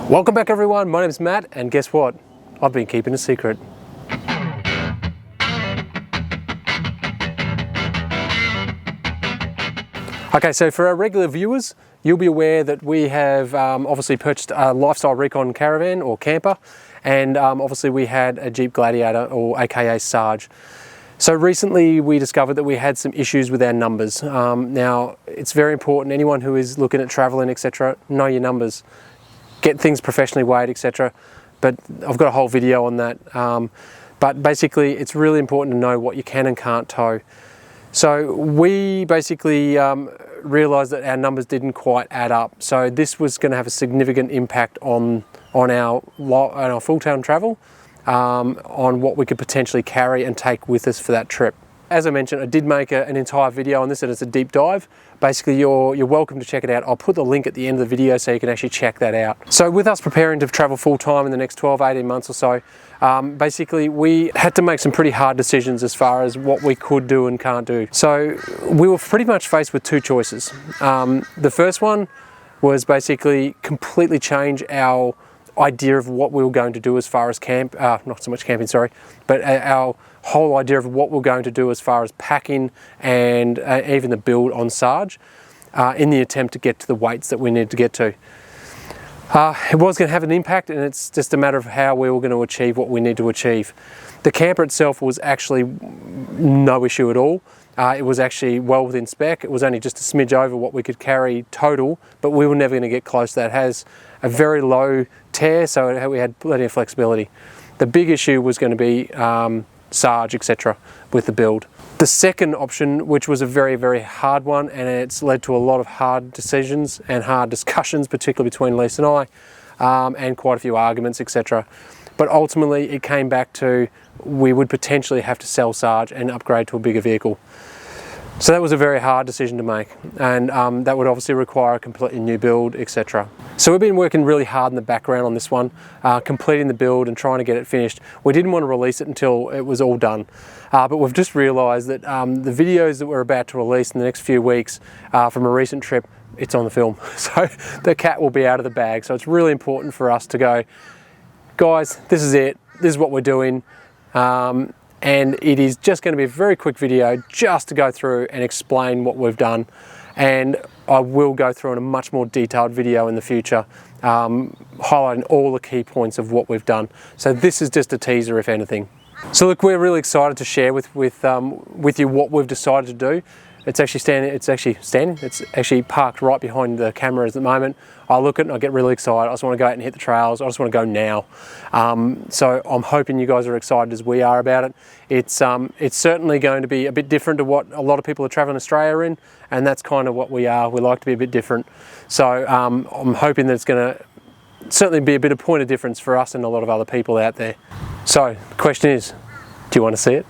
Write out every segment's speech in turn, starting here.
Welcome back everyone, my name's Matt, and guess what? I've been keeping a secret. Okay, so for our regular viewers, you'll be aware that we have obviously purchased a lifestyle recon caravan or camper, and obviously we had a Jeep Gladiator, or aka Sarge. So recently we discovered that we had some issues with our numbers. Now it's very important, anyone who is looking at traveling, etc., know your numbers. Get things professionally weighed, etc. But I've got a whole video on that. But basically it's really important to know what you can and can't tow. So we basically realised that our numbers didn't quite add up. So this was going to have a significant impact on our full-time travel, on what we could potentially carry and take with us for that trip. As I mentioned, I did make an entire video on this, and it's a deep dive. Basically, you're welcome to check it out. I'll put the link at the end of the video so you can actually check that out. So with us preparing to travel full-time in the next 12-18 months or so, basically we had to make some pretty hard decisions as far as what we could do and can't do. So we were pretty much faced with two choices. The first one was basically completely change our idea of what we were going to do as far as not so much camping, sorry, but our whole idea of what we're going to do as far as packing and even the build on Sarge, in the attempt to get to the weights that we need to get to. It was going to have an impact, and it's just a matter of how we were going to achieve what we need to achieve. The camper itself was actually no issue at all. It was actually well within spec. It was only just a smidge over what we could carry total, but we were never going to get close to that. It has a very low tear, so we had plenty of flexibility. The big issue was going to be Sarge, etc. with the build. The second option, which was a very, very hard one, and it's led to a lot of hard decisions and hard discussions, particularly between Lisa and I, and quite a few arguments, etc. But ultimately it came back to we would potentially have to sell Sarge and upgrade to a bigger vehicle. So that was a very hard decision to make, and that would obviously require a completely new build, etc. So we've been working really hard in the background on this one, completing the build and trying to get it finished. We didn't want to release it until it was all done, but we've just realised that the videos that we're about to release in the next few weeks from a recent trip, it's on the film. So the cat will be out of the bag. So it's really important for us to go, guys, this is it, this is what we're doing. And it is just going to be a very quick video just to go through and explain what we've done, and I will go through in a much more detailed video in the future, highlighting all the key points of what we've done. So this is just a teaser, if anything. So look, we're really excited to share with you what we've decided to do. It's actually parked right behind the cameras at the moment. I look at it and I get really excited. I just want to go out and hit the trails. I just want to go now. So I'm hoping you guys are excited as we are about it. It's certainly going to be a bit different to what a lot of people are traveling Australia in, and that's kind of what we are. We like to be a bit different. So I'm hoping that it's going to certainly be a bit of point of difference for us and a lot of other people out there. So the question is, do you want to see it?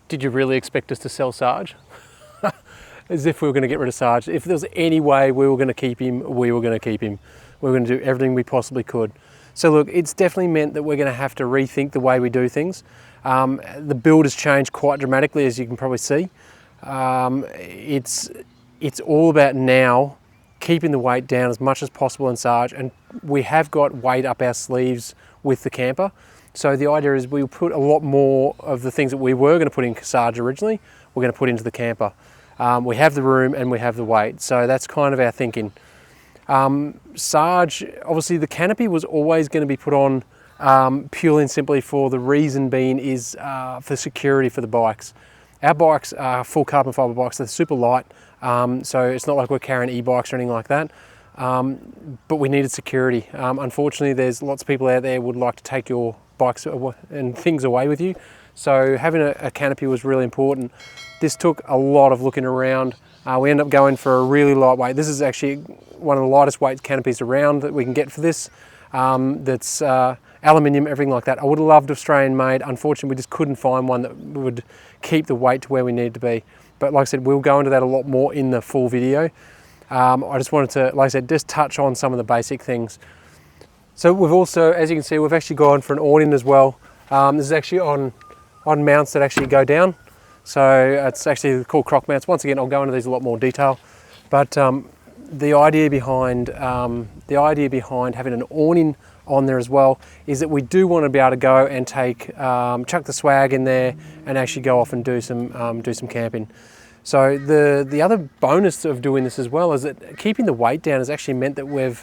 Did you really expect us to sell Sarge? As if we were going to get rid of Sarge. If there was any way we were going to keep him, we were going to keep him. We were going to do everything we possibly could. So look, it's definitely meant that we're going to have to rethink the way we do things. The build has changed quite dramatically, as you can probably see. It's all about now keeping the weight down as much as possible in Sarge, and we have got weight up our sleeves with the camper. So the idea is we'll put a lot more of the things that we were going to put in Sarge originally, we're going to put into the camper. We have the room and we have the weight, so that's kind of our thinking. Sarge, obviously the canopy was always going to be put on purely and simply for the reason being is for security for the bikes. Our bikes are full carbon fibre bikes, they're super light, so it's not like we're carrying e-bikes or anything like that. but we needed security. Unfortunately, there's lots of people out there who would like to take your bikes and things away with you. So having a canopy was really important. This took a lot of looking around. We ended up going for a really lightweight. This is actually one of the lightest weight canopies around that we can get for this. That's aluminium, everything like that. I would have loved Australian made. Unfortunately, we just couldn't find one that would keep the weight to where we needed to be. But like I said, we'll go into that a lot more in the full video. I just wanted to, like I said, just touch on some of the basic things. So we've also, as you can see, we've actually gone for an awning as well. This is actually on mounts that actually go down. So it's actually called croc mounts. Once again, I'll go into these a lot more detail. But the idea behind having an awning on there as well is that we do want to be able to go and take chuck the swag in there and actually go off and do some camping. So the other bonus of doing this as well is that keeping the weight down has actually meant that we're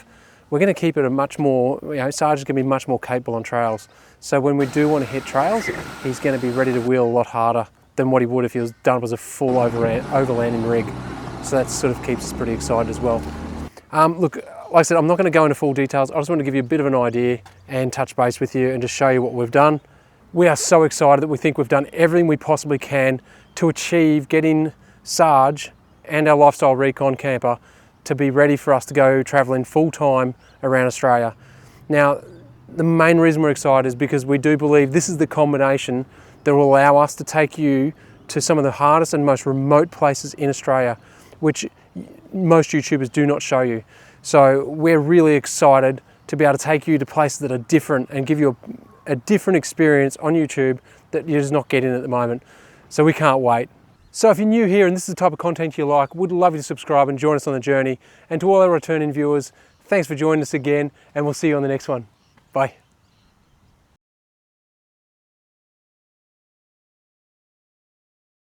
going to keep it a much more, Sarge is going to be much more capable on trails. So when we do want to hit trails, he's going to be ready to wheel a lot harder than what he would if he was done as a full overlanding rig. So that sort of keeps us pretty excited as well. Look, like I said, I'm not going to go into full details. I just want to give you a bit of an idea and touch base with you and just show you what we've done. We are so excited that we think we've done everything we possibly can to achieve getting Sarge and our lifestyle recon camper to be ready for us to go traveling full time around Australia. Now, the main reason we're excited is because we do believe this is the combination that will allow us to take you to some of the hardest and most remote places in Australia, which most YouTubers do not show you. So we're really excited to be able to take you to places that are different and give you a different experience on YouTube that you're just not getting at the moment. So we can't wait. So if you're new here and this is the type of content you like, would love you to subscribe and join us on the journey. And to all our returning viewers, thanks for joining us again, and we'll see you on the next one. Bye.